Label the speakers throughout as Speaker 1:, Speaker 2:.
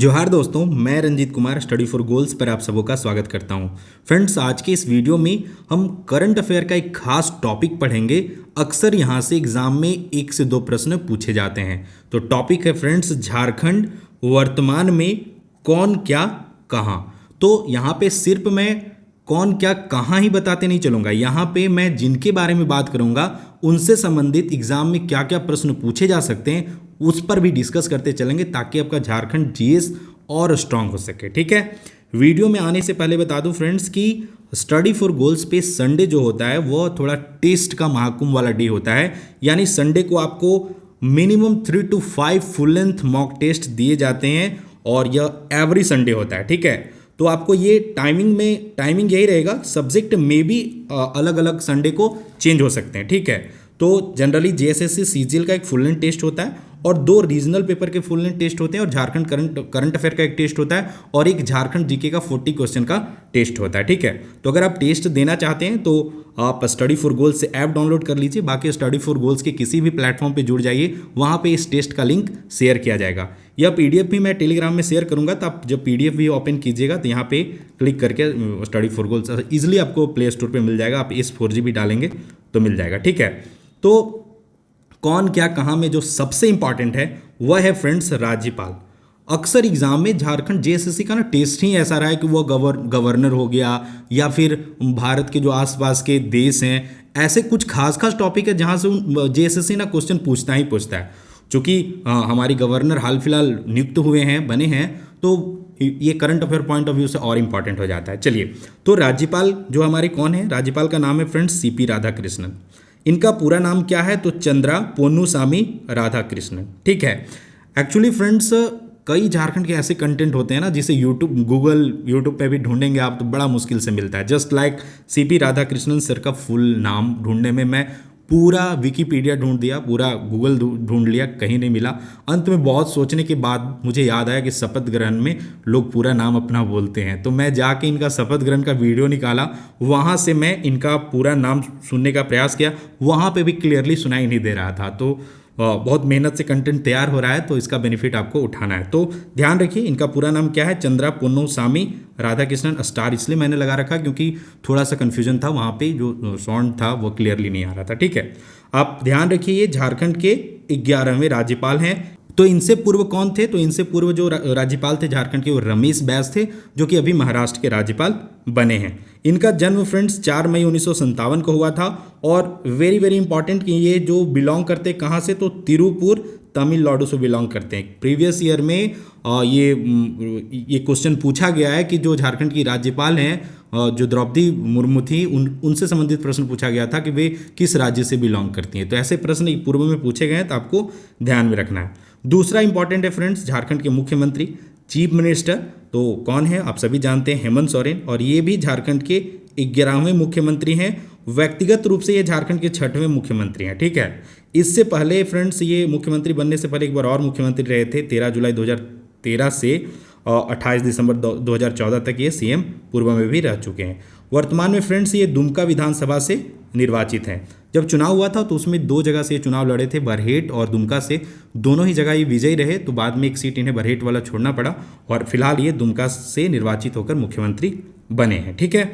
Speaker 1: जोहार दोस्तों, मैं Ranjeet Kumar study for goals पर आप सबों का स्वागत करता हूं। फ्रेंड्स, आज के इस वीडियो में हम करंट अफेयर का एक खास टॉपिक पढ़ेंगे। अक्सर यहां से एग्जाम में 1 से 2 प्रश्न पूछे जाते हैं। तो टॉपिक है फ्रेंड्स, झारखंड वर्तमान में कौन क्या कहां। तो यहाँ पे सिर्फ मैं कौन क्या कहाँ ही बताते नहीं चलूंगा, यहाँ पे मैं जिनके बारे में बात करूंगा उनसे संबंधित एग्जाम में क्या क्या प्रश्न पूछे जा सकते हैं उस पर भी डिस्कस करते चलेंगे, ताकि आपका झारखंड जीएस और स्ट्रांग हो सके। ठीक है, वीडियो में आने से पहले बता दूं फ्रेंड्स कि स्टडी फॉर गोल्स पे संडे जो होता है वो थोड़ा टेस्ट का महाकुंभ वाला डे होता है। यानी संडे को आपको minimum 3 to 5 full length mock test दिए जाते हैं और यह एवरी संडे होता है। ठीक है, तो आपको ये टाइमिंग यही रहेगा। सब्जेक्ट में भी अलग अलग संडे को चेंज हो सकते हैं। ठीक है, तो जनरली जेएसएससी सीजीएल का एक फुल लेंथ टेस्ट होता है और 2 रीजनल पेपर के फुल लेंथ टेस्ट होते हैं और झारखंड करंट अफेयर का एक टेस्ट होता है और एक झारखंड जीके का 40 क्वेश्चन का टेस्ट होता है। ठीक है, तो अगर आप टेस्ट देना चाहते हैं तो आप स्टडी फॉर गोल्स से ऐप डाउनलोड कर लीजिए। बाकी स्टडी फॉर गोल्स के किसी भी प्लेटफॉर्म पे जुड़ जाइए, वहाँ पे इस टेस्ट का लिंक शेयर किया जाएगा। यह पीडीएफ भी मैं टेलीग्राम में शेयर करूंगा, तो आप जब पीडीएफ भी ओपन कीजिएगा तो यहाँ पे क्लिक करके स्टडी फॉर गोल्स ईजिली आपको प्ले स्टोर पर मिल जाएगा। आप इस 4GB डालेंगे तो मिल जाएगा। ठीक है, तो कौन क्या कहाँ में जो सबसे इंपॉर्टेंट है वह है फ्रेंड्स राज्यपाल। अक्सर एग्जाम में झारखंड जेएसएससी का ना टेस्ट ही ऐसा रहा है कि वो गवर्नर हो गया या फिर भारत के जो आसपास के देश हैं, ऐसे कुछ खास टॉपिक है जहाँ से जेएसएससी ना क्वेश्चन पूछता ही पूछता है। चूँकि हमारी गवर्नर हाल फिलहाल नियुक्त हुए हैं, बने हैं, तो ये current affair point of view से और इंपॉर्टेंट हो जाता है। चलिए, तो राज्यपाल जो हमारे कौन है, राज्यपाल का नाम है फ्रेंड्स सीपी राधाकृष्णन। इनका पूरा नाम क्या है तो चंद्रा पोन्नुसामी राधाकृष्णन। ठीक है, एक्चुअली फ्रेंड्स कई झारखंड के ऐसे कंटेंट होते हैं ना जिसे यूट्यूब पे भी ढूंढेंगे आप तो बड़ा मुश्किल से मिलता है। Just like CP Radhakrishnan sir का फुल नाम ढूंढने में मैं पूरा विकीपीडिया ढूंढ दिया, पूरा गूगल ढूंढ लिया, कहीं नहीं मिला। अंत में बहुत सोचने के बाद मुझे याद आया कि शपथ ग्रहण में लोग पूरा नाम अपना बोलते हैं, तो मैं जाके इनका शपथ ग्रहण का वीडियो निकाला, वहाँ से मैं इनका पूरा नाम सुनने का प्रयास किया, वहाँ पे भी क्लियरली सुनाई नहीं दे रहा था। तो बहुत मेहनत से कंटेंट तैयार हो रहा है, तो इसका बेनिफिट आपको उठाना है। तो ध्यान रखिए, इनका पूरा नाम क्या है, चंद्रा पोन्नुसामी राधाकृष्णन। स्टार इसलिए मैंने लगा रखा क्योंकि थोड़ा सा कन्फ्यूजन था, वहाँ पे जो साउंड था वो क्लियरली नहीं आ रहा था। ठीक है, आप ध्यान रखिए, ये झारखंड के 11वें राज्यपाल हैं। तो इनसे पूर्व कौन थे, तो इनसे पूर्व जो राज्यपाल थे झारखंड के वो रमेश बैस थे, जो कि अभी महाराष्ट्र के राज्यपाल बने हैं। इनका जन्म फ्रेंड्स 4 मई 1957 को हुआ था और वेरी वेरी इंपॉर्टेंट कि ये जो बिलोंग करते कहाँ से, तो तिरुपुर तमिलनाडु से बिलोंग करते हैं। प्रीवियस ईयर में ये क्वेश्चन पूछा गया है कि जो झारखंड की राज्यपाल हैं जो द्रौपदी मुर्मू थी, उनसे संबंधित प्रश्न पूछा गया था कि वे किस राज्य से बिलोंग करती हैं। तो ऐसे प्रश्न पूर्व में पूछे गए हैं, तो आपको ध्यान में रखना है। दूसरा इंपॉर्टेंट है फ्रेंड्स, झारखंड के मुख्यमंत्री चीफ मिनिस्टर तो कौन है, आप सभी जानते हैं, हेमंत सोरेन, और ये भी झारखंड के 11वें मुख्यमंत्री हैं। व्यक्तिगत रूप से ये झारखंड के 6वें मुख्यमंत्री हैं। ठीक है, इससे पहले फ्रेंड्स ये मुख्यमंत्री बनने से पहले एक बार और मुख्यमंत्री रहे थे। 13 जुलाई 2013 से 28 दिसंबर 2014 तक ये सीएम पूर्व में भी रह चुके हैं। वर्तमान में फ्रेंड्स ये दुमका विधानसभा से निर्वाचित हैं। जब चुनाव हुआ था तो उसमें 2 जगह से ये चुनाव लड़े थे, बरहेट और दुमका से। दोनों ही जगह ये विजयी रहे, तो बाद में एक सीट इन्हें बरहेट वाला छोड़ना पड़ा और फिलहाल ये दुमका से निर्वाचित होकर मुख्यमंत्री बने हैं। ठीक है,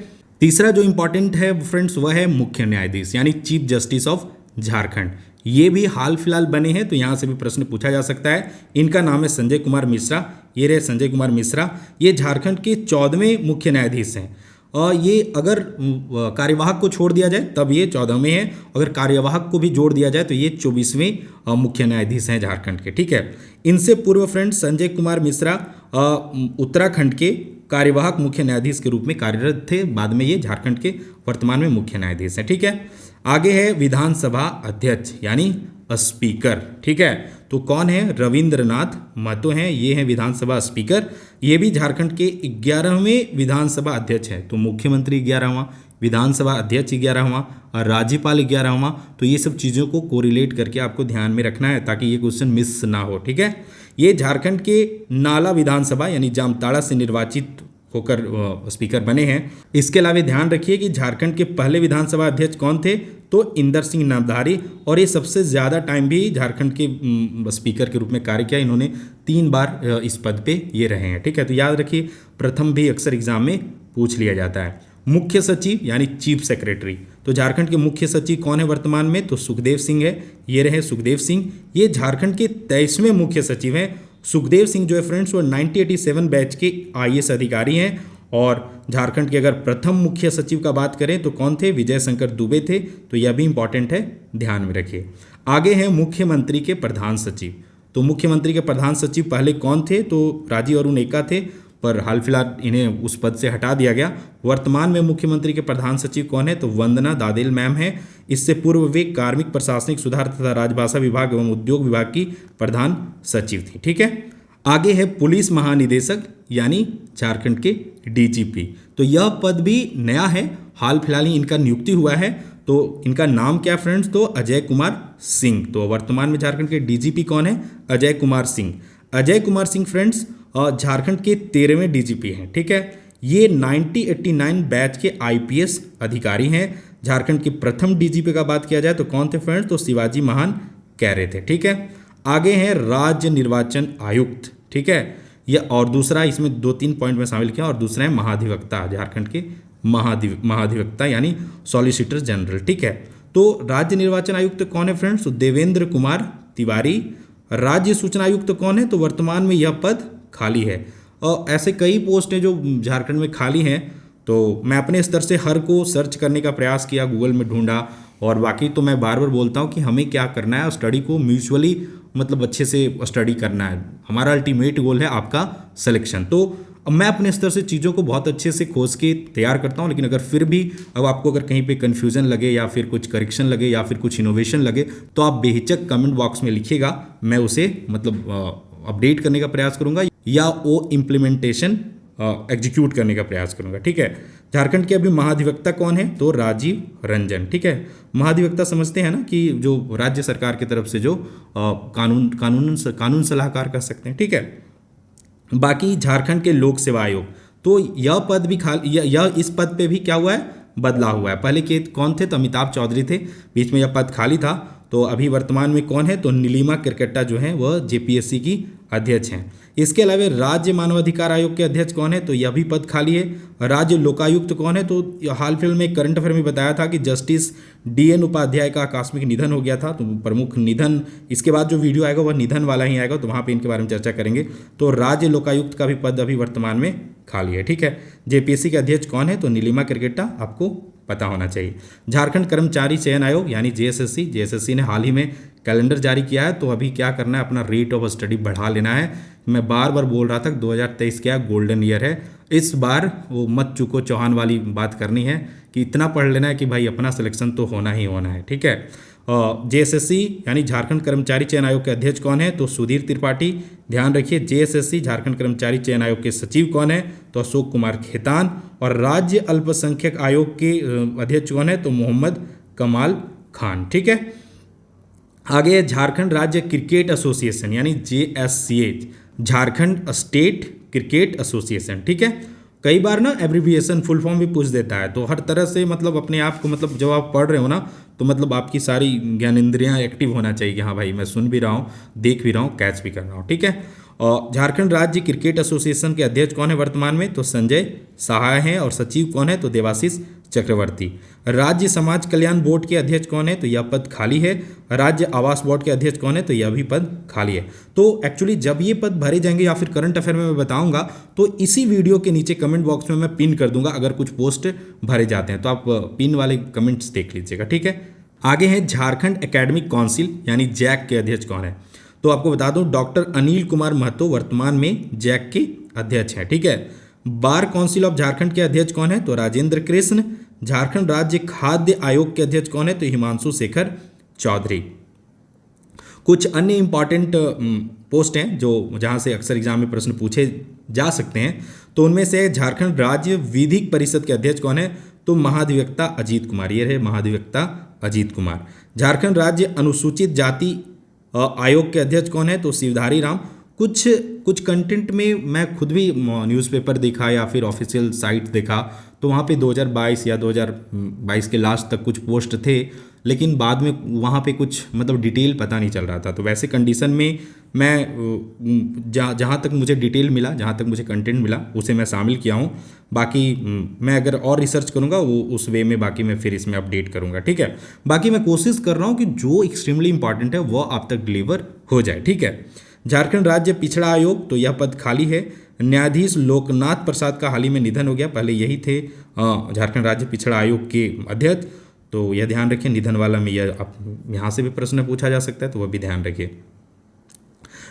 Speaker 1: तीसरा जो इंपॉर्टेंट है फ्रेंड्स वह है मुख्य न्यायाधीश यानी चीफ जस्टिस ऑफ झारखंड। ये भी हाल फिलहाल बने हैं, तो यहाँ से भी प्रश्न पूछा जा सकता है। इनका नाम है संजय कुमार मिश्रा। ये रहे संजय कुमार मिश्रा, ये झारखंड के 14वें मुख्य न्यायाधीश हैं। और ये अगर कार्यवाहक को छोड़ दिया जाए तब ये 14वें हैं, अगर कार्यवाहक को भी जोड़ दिया जाए तो ये 24वें मुख्य न्यायाधीश हैं झारखंड के। ठीक है, इनसे पूर्व फ्रेंड्स संजय कुमार मिश्रा उत्तराखंड के कार्यवाहक मुख्य न्यायाधीश के रूप में कार्यरत थे, बाद में ये झारखंड के वर्तमान में मुख्य न्यायाधीश हैं। ठीक है, आगे है विधानसभा अध्यक्ष यानी स्पीकर। ठीक है, तो कौन है, रविंद्रनाथ महतो हैं, ये हैं विधानसभा स्पीकर। ये भी झारखंड के 11वें विधानसभा अध्यक्ष हैं। तो मुख्यमंत्री 11वां, विधानसभा अध्यक्ष 11वां और राज्यपाल 11वां। तो ये सब चीज़ों को कोरिलेट करके आपको ध्यान में रखना है ताकि ये क्वेश्चन मिस ना हो। ठीक है, ये झारखंड के नाला विधानसभा यानी जामताड़ा से निर्वाचित होकर स्पीकर बने हैं। इसके अलावा ध्यान रखिए कि झारखंड के पहले विधानसभा अध्यक्ष कौन थे, तो इंदर सिंह नामधारी, और ये सबसे ज़्यादा टाइम भी झारखंड के स्पीकर के रूप में कार्य किया। इन्होंने 3 बार इस पद पे ये रहे हैं। ठीक है, तो याद रखिए प्रथम भी अक्सर एग्जाम में पूछ लिया जाता है। मुख्य सचिव यानी चीफ सेक्रेटरी, तो झारखंड के मुख्य सचिव कौन है वर्तमान में? तो सुखदेव सिंह है। ये रहे सुखदेव सिंह, ये झारखंड के 23वें मुख्य सचिव हैं। सुखदेव सिंह जो है फ्रेंड्स वो 1987 बैच के IAS अधिकारी हैं। और झारखंड के अगर प्रथम मुख्य सचिव का बात करें तो कौन थे? विजय शंकर दुबे थे। तो यह भी इंपॉर्टेंट है, ध्यान में रखिए। आगे है मुख्यमंत्री के प्रधान सचिव। तो मुख्यमंत्री के प्रधान सचिव पहले कौन थे? तो राजीव अरुण एक्का थे, पर हाल फिलहाल इन्हें उस पद से हटा दिया गया। वर्तमान में मुख्यमंत्री के प्रधान सचिव कौन है? तो वंदना दादेल मैम है। इससे पूर्व वे कार्मिक प्रशासनिक सुधार तथा राजभाषा विभाग एवं उद्योग विभाग की प्रधान सचिव थी। ठीक है, आगे है पुलिस महानिदेशक यानी झारखंड के DGP। तो यह पद भी नया है, हाल फिलहाल ही इनका नियुक्ति हुआ है। तो इनका नाम क्या फ्रेंड्स? तो अजय कुमार सिंह। तो वर्तमान में झारखंड के DGP कौन है? अजय कुमार सिंह। अजय कुमार सिंह फ्रेंड्स झारखंड के 13वें DGP हैं। ठीक है, ये 1989 बैच के IPS अधिकारी हैं। झारखंड के प्रथम DGP का बात किया जाए तो कौन थे फ्रेंड्स? तो शिवाजी महान कैरे थे। ठीक है, आगे हैं राज्य निर्वाचन आयुक्त। ठीक है, यह और दूसरा इसमें 2-3 पॉइंट में शामिल किया, और दूसरा है महाधिवक्ता, झारखंड के महाधिवक्ता यानी सॉलिसिटर जनरल। ठीक है, तो राज्य निर्वाचन आयुक्त कौन है फ्रेंड्स? तो देवेंद्र कुमार तिवारी। राज्य सूचना आयुक्त कौन है? तो वर्तमान में यह पद खाली है। और ऐसे कई पोस्ट हैं जो झारखंड में खाली हैं। तो मैं अपने स्तर से हर को सर्च करने का प्रयास किया, गूगल में ढूंढा, और बाकी तो मैं बार बार बोलता हूँ कि हमें क्या करना है, स्टडी को म्यूचुअली मतलब अच्छे से स्टडी करना है। हमारा अल्टीमेट गोल है आपका सिलेक्शन। तो अब मैं अपने स्तर से चीज़ों को बहुत अच्छे से खोज के तैयार करता हूँ, लेकिन अगर फिर भी अब आपको अगर कहीं पे कन्फ्यूजन लगे या फिर कुछ करेक्शन लगे या फिर कुछ इनोवेशन लगे तो आप बेहिचक कमेंट बॉक्स में लिखिएगा, मैं उसे मतलब अपडेट करने का प्रयास करूंगा या वो इम्प्लीमेंटेशन एग्जीक्यूट करने का प्रयास करूंगा। ठीक है, झारखंड के अभी महाधिवक्ता कौन है? तो राजीव रंजन। ठीक है, महाधिवक्ता समझते हैं ना कि जो राज्य सरकार की तरफ से जो कानून सलाहकार कह सकते हैं। ठीक है, बाकी झारखंड के लोक सेवा आयोग, तो यह पद भी यह इस पद पे भी क्या हुआ है? बदला हुआ है। पहले के कौन थे? तो अमिताभ चौधरी थे, बीच में यह पद खाली था। तो अभी वर्तमान में कौन है? तो नीलिमा किरकेट्टा जो है वह JPSC की अध्यक्ष हैं। इसके अलावा राज्य मानवाधिकार आयोग के अध्यक्ष कौन है? तो यह भी पद खाली है। राज्य लोकायुक्त कौन है? तो हाल फिलहाल में करंट अफेयर में बताया था कि जस्टिस DN उपाध्याय का आकस्मिक निधन हो गया था। तो प्रमुख निधन, इसके बाद जो वीडियो आएगा वह निधन वाला ही आएगा, तो वहाँ पे इनके बारे में चर्चा करेंगे। तो राज्य लोकायुक्त का भी पद अभी वर्तमान में खाली है। ठीक है, JPSC के अध्यक्ष कौन है? तो नीलिमा किरकेट्टा, आपको पता होना चाहिए। झारखंड कर्मचारी चयन आयोग यानी JSSC ने हाल ही में कैलेंडर जारी किया है। तो अभी क्या करना है? अपना रेट ऑफ स्टडी बढ़ा लेना है। मैं बार बार बोल रहा था 2023 क्या गोल्डन ईयर है, इस बार वो मत चूको चौहान वाली बात करनी है कि इतना पढ़ लेना है कि भाई अपना सिलेक्शन तो होना ही होना है। ठीक है, JSSC यानी झारखंड कर्मचारी चयन आयोग के अध्यक्ष कौन है? तो सुधीर त्रिपाठी। ध्यान रखिए JSSC झारखंड कर्मचारी चयन आयोग के सचिव कौन है? तो अशोक कुमार खेतान। और राज्य अल्पसंख्यक आयोग के अध्यक्ष कौन है? तो मोहम्मद कमाल खान। ठीक है, आगे है झारखंड राज्य क्रिकेट एसोसिएशन यानी JSCA, Jharkhand state cricket association. ठीक है, कई बार ना एब्रीविएशन फुल फॉर्म भी पूछ देता है, तो हर तरह से मतलब अपने आप को मतलब जब आप पढ़ रहे हो ना तो मतलब आपकी सारी ज्ञानेंद्रियां एक्टिव होना चाहिए कि हाँ भाई मैं सुन भी रहा हूँ, देख भी रहा हूँ, कैच भी कर रहा हूँ। ठीक है, और झारखंड राज्य क्रिकेट एसोसिएशन के अध्यक्ष कौन है वर्तमान में? तो संजय सहाय हैं। और सचिव कौन है? तो देवाशीष चक्रवर्ती। राज्य समाज कल्याण बोर्ड के अध्यक्ष कौन है? तो यह पद खाली है। राज्य आवास बोर्ड के अध्यक्ष कौन है? तो यह भी पद खाली है। तो एक्चुअली जब ये पद भरे जाएंगे या फिर करंट अफेयर में मैं बताऊंगा तो इसी वीडियो के नीचे कमेंट बॉक्स में मैं पिन कर दूंगा अगर कुछ पोस्ट भरे जाते हैं, तो आप पिन वाले कमेंट्स देख लीजिएगा। ठीक है, आगे है झारखंड एकेडमिक काउंसिल यानी जैक के अध्यक्ष कौन है? तो आपको बता दूं डॉक्टर अनिल कुमार महतो वर्तमान में जैक के अध्यक्ष हैं। ठीक है, बार काउंसिल ऑफ झारखंड के अध्यक्ष कौन है? तो राजेंद्र कृष्ण। झारखंड राज्य खाद्य आयोग के अध्यक्ष कौन है? तो हिमांशु शेखर चौधरी। कुछ अन्य इंपॉर्टेंट पोस्ट हैं जो जहां से अक्सर एग्जाम में प्रश्न पूछे जा सकते हैं, तो उनमें से झारखंड राज्य विधिक परिषद के अध्यक्ष कौन है? तो महाधिवक्ता अजीत कुमार। ये रहे महाधिवक्ता अजीत कुमार। झारखंड राज्य अनुसूचित जाति आयोग के अध्यक्ष कौन है? तो शिवधारी राम। कुछ कंटेंट में मैं खुद भी न्यूज़पेपर देखा या फिर ऑफिशियल साइट देखा, तो वहाँ पे 2022 या 2022 के लास्ट तक कुछ पोस्ट थे लेकिन बाद में वहाँ पे कुछ मतलब डिटेल पता नहीं चल रहा था। तो वैसे कंडीशन में मैं जहाँ तक मुझे डिटेल मिला, जहाँ तक मुझे कंटेंट मिला, उसे मैं शामिल किया हूँ। बाकी मैं अगर और रिसर्च करूँगा वो उस वे में बाकी मैं फिर इसमें अपडेट करूँगा, ठीक है। बाकी मैं कोशिश कर रहा हूँ कि जो एक्सट्रीमली इंपॉर्टेंट है वो आप तक डिलीवर हो जाए, ठीक है। झारखंड राज्य पिछड़ा आयोग, तो यह पद खाली है। न्यायाधीश लोकनाथ प्रसाद का हाल ही में निधन हो गया, पहले यही थे झारखंड राज्य पिछड़ा आयोग के अध्यक्ष। तो यह ध्यान रखिए, निधन वाला में यह यहाँ से भी प्रश्न पूछा जा सकता है, तो वह भी ध्यान रखिए।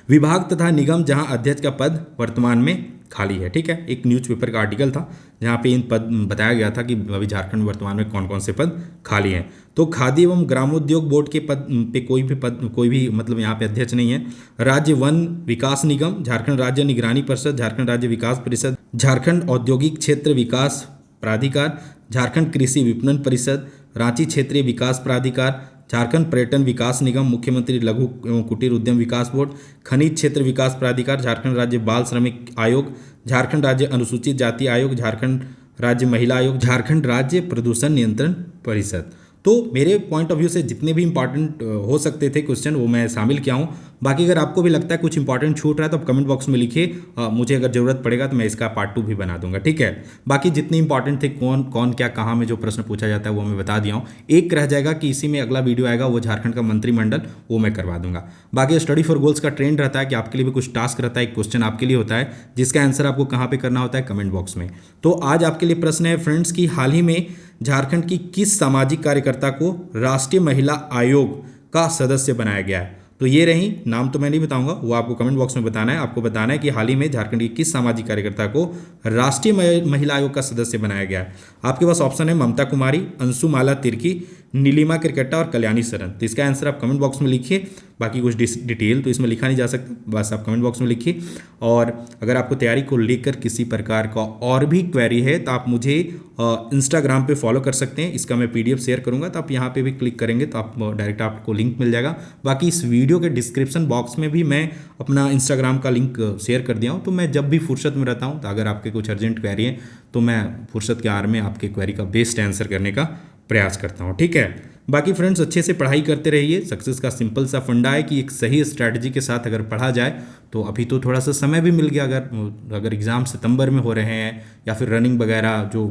Speaker 1: विभाग तथा निगम जहां अध्यक्ष का पद वर्तमान में खाली है, ठीक है। एक न्यूज़पेपर का आर्टिकल था जहां पे इन पद बताया गया था कि अभी झारखंड वर्तमान में कौन कौन से पद खाली हैं। तो खादी एवं ग्रामोद्योग बोर्ड के पद पे कोई भी मतलब यहाँ पे अध्यक्ष नहीं है। राज्य वन विकास निगम, झारखंड राज्य निगरानी परिषद, झारखंड राज्य विकास परिषद, झारखंड औद्योगिक क्षेत्र विकास प्राधिकार, झारखंड कृषि विपणन परिषद, रांची क्षेत्रीय विकास प्राधिकार, झारखंड पर्यटन विकास निगम, मुख्यमंत्री लघु एवं कुटीर उद्यम विकास बोर्ड, खनिज क्षेत्र विकास प्राधिकार, झारखंड राज्य बाल श्रमिक आयोग, झारखंड राज्य अनुसूचित जाति आयोग, झारखंड राज्य महिला आयोग, झारखंड राज्य प्रदूषण नियंत्रण परिषद। तो मेरे पॉइंट ऑफ व्यू से जितने भी इंपॉर्टेंट हो सकते थे क्वेश्चन वो मैं शामिल किया हूँ। बाकी अगर आपको भी लगता है कुछ इंपॉर्टेंट छूट रहा है तो आप कमेंट बॉक्स में लिखिए, मुझे अगर ज़रूरत पड़ेगा तो मैं इसका पार्ट 2 भी बना दूंगा, ठीक है। बाकी जितने इंपॉर्टेंट थे कौन कौन क्या कहाँ में जो प्रश्न पूछा जाता है वो मैं बता दिया हूँ। एक रह जाएगा कि इसी में अगला वीडियो आएगा, वो झारखंड का मंत्रिमंडल, वो मैं करवा दूंगा। बाकी स्टडी फॉर गोल्स का ट्रेंड रहता है कि आपके लिए भी कुछ टास्क रहता है, एक क्वेश्चन आपके लिए होता है जिसका आंसर आपको कहाँ पर करना होता है, कमेंट बॉक्स में। तो आज आपके लिए प्रश्न है फ्रेंड्स की हाल ही में झारखंड की किस सामाजिक कार्यकर्ता को राष्ट्रीय महिला आयोग का सदस्य बनाया गया है। तो ये रही, नाम तो मैं नहीं बताऊंगा, वो आपको कमेंट बॉक्स में बताना है। आपको बताना है कि हाल ही में झारखंड की किस सामाजिक कार्यकर्ता को राष्ट्रीय महिला आयोग का सदस्य बनाया गया है। आपके पास ऑप्शन है ममता कुमारी, अंशुमाला तिर्की, नीलिमा क्रिकेटा और कल्याणी सरन। तो इसका आंसर आप कमेंट बॉक्स में लिखिए। बाकी कुछ डिटेल तो इसमें लिखा नहीं जा सकता, बस आप कमेंट बॉक्स में लिखिए। और अगर आपको तैयारी को लेकर किसी प्रकार का और भी क्वेरी है तो आप मुझे इंस्टाग्राम पे फॉलो कर सकते हैं। इसका मैं PDF शेयर करूंगा, तो आप यहाँ पे भी क्लिक करेंगे तो आप डायरेक्ट आपको लिंक मिल जाएगा। बाकी इस वीडियो के डिस्क्रिप्शन बॉक्स में भी मैं अपना इंस्टाग्राम का लिंक शेयर कर दिया हूँ। तो मैं जब भी फुर्सत में रहता हूँ तो अगर आपके कुछ अर्जेंट क्वेरी है तो मैं फुर्सत के आर में आपके क्वेरी का बेस्ट आंसर करने का प्रयास करता हूँ, ठीक है। बाकी फ्रेंड्स अच्छे से पढ़ाई करते रहिए। सक्सेस का सिंपल सा फंडा है कि एक सही स्ट्रैटेजी के साथ अगर पढ़ा जाए तो अभी तो थोड़ा सा समय भी मिल गया। अगर एग्ज़ाम सितंबर में हो रहे हैं या फिर रनिंग वगैरह जो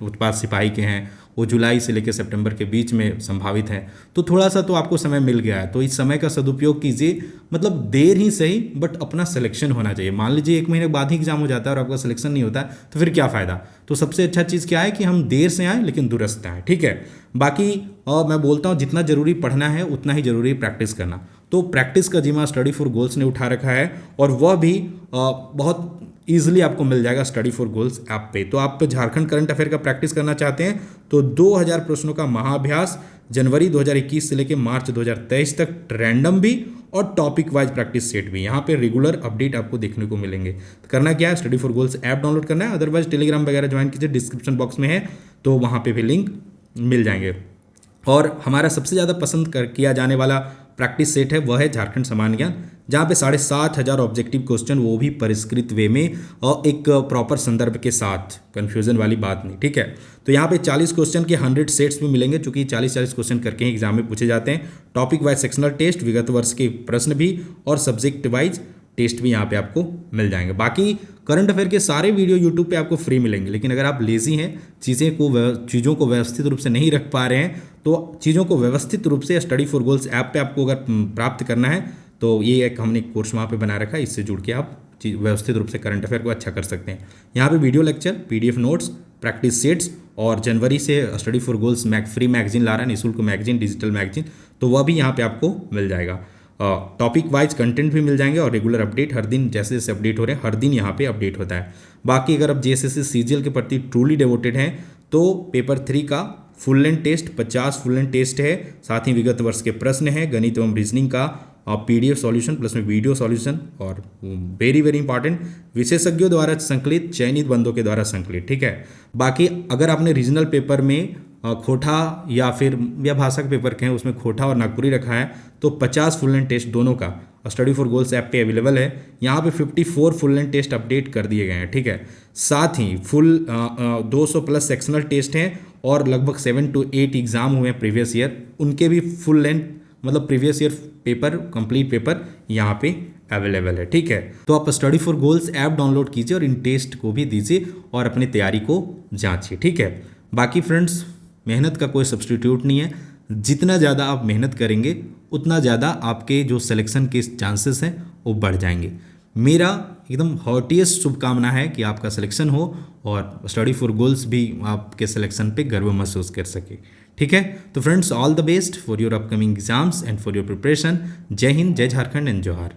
Speaker 1: उत्पाद सिपाही के हैं वो जुलाई से लेकर सितंबर के बीच में संभावित है, तो थोड़ा सा तो आपको समय मिल गया है। तो इस समय का सदुपयोग कीजिए, मतलब देर ही सही बट अपना सिलेक्शन होना चाहिए। मान लीजिए 1 महीने बाद ही एग्जाम हो जाता है और आपका सिलेक्शन नहीं होता है तो फिर क्या फ़ायदा। तो सबसे अच्छा चीज़ क्या है कि हम देर से आएँ लेकिन दुरुस्त आएँ, ठीक है। बाकी मैं बोलता हूँ जितना ज़रूरी पढ़ना है उतना ही ज़रूरी प्रैक्टिस करना। तो प्रैक्टिस का जिम्मा स्टडी फॉर गोल्स ने उठा रखा है और वह भी बहुत ईजिली आपको मिल जाएगा स्टडी फॉर गोल्स ऐप पे। तो आप झारखंड करंट अफेयर का प्रैक्टिस करना चाहते हैं तो 2000 प्रश्नों का महाअभ्यास जनवरी 2021 से लेकर मार्च 2023 तक, रैंडम भी और टॉपिक वाइज प्रैक्टिस सेट भी, यहाँ पे रेगुलर अपडेट आपको देखने को मिलेंगे। तो करना क्या है, study for goals app download करना है, अदरवाइज टेलीग्राम वगैरह ज्वाइन कीजिए, डिस्क्रिप्शन बॉक्स में है तो वहाँ पे भी लिंक मिल जाएंगे। और हमारा सबसे ज़्यादा पसंद किया जाने वाला प्रैक्टिस सेट है वह है झारखंड समान ज्ञान, जहाँ पे 7500 ऑब्जेक्टिव क्वेश्चन, वो भी परिष्कृत वे में और एक प्रॉपर संदर्भ के साथ, कंफ्यूजन वाली बात नहीं, ठीक है। तो यहाँ पे 40 क्वेश्चन के 100 सेट्स भी मिलेंगे, चूंकि 40 क्वेश्चन करके ही एग्जाम में पूछे जाते हैं। टॉपिक वाइज सेक्शनल टेस्ट, विगत वर्ष के प्रश्न भी और सब्जेक्ट वाइज टेस्ट भी यहाँ पे आपको मिल जाएंगे। बाकी करंट अफेयर के सारे वीडियो यूट्यूब पे आपको फ्री मिलेंगे, लेकिन अगर आप लेजी हैं, चीज़ों को व्यवस्थित रूप से नहीं रख पा रहे हैं, तो चीज़ों को व्यवस्थित रूप से स्टडी फॉर गोल्स ऐप पे आपको अगर प्राप्त करना है तो ये एक हमने कोर्स वहाँ पे बना रखा है, इससे जुड़ के आप व्यवस्थित रूप से करंट अफेयर को अच्छा कर सकते हैं। यहाँ पे video lecture, PDF notes, practice sets और जनवरी से study for goals free magazine ला रहा है, निःशुल्क मैगजीन, डिजिटल मैगजीन, तो वह भी यहाँ पे आपको मिल जाएगा। टॉपिक वाइज कंटेंट भी मिल जाएंगे और रेगुलर अपडेट हर दिन, जैसे जैसे अपडेट हो रहे हैं हर दिन यहाँ पे अपडेट होता है। बाकी अगर आप JSSC CGL के प्रति ट्रूली डिवोटेड हैं तो पेपर 3 का full length test 50 full length test है, साथ ही विगत वर्ष के प्रश्न है, गणित एवं रीजनिंग का PDF सॉल्यूशन प्लस में वीडियो सॉल्यूशन, और वेरी वेरी इंपॉर्टेंट विशेषज्ञों द्वारा संकलित, चयनित बंदों के द्वारा संकलित, ठीक है। बाकी अगर आपने रीजनल पेपर में खोटा या भाषा के पेपर के हैं उसमें खोटा और नागपुरी रखा है तो 50 फुल लेंथ टेस्ट दोनों का स्टडी फॉर गोल्स ऐप पे अवेलेबल है। यहाँ पे 54 फुल लेंथ टेस्ट अपडेट कर दिए गए हैं, ठीक है। साथ ही 200 प्लस सेक्शनल टेस्ट हैं और लगभग 7 to 8 एग्ज़ाम हुए हैं प्रीवियस ईयर, उनके भी फुल लेंथ मतलब previous year paper, complete paper यहाँ पे अवेलेबल है। ठीक है, तो आप study for goals app download कीजिए और इन टेस्ट को भी दीजिए और अपनी तैयारी को जांचिए। ठीक है, बाकी फ्रेंड्स मेहनत का कोई सब्स्टिट्यूट नहीं है, जितना ज़्यादा आप मेहनत करेंगे उतना ज़्यादा आपके जो सिलेक्शन के चांसेस हैं वो बढ़ जाएंगे। मेरा एकदम हॉटिएस्ट शुभकामना है कि आपका सिलेक्शन हो और स्टडी फॉर गोल्स भी आपके सिलेक्शन पे गर्व महसूस कर सके। ठीक है, तो friends all the best for your upcoming exams and for your preparation. जय हिंद, जय झारखंड एंड जोहार।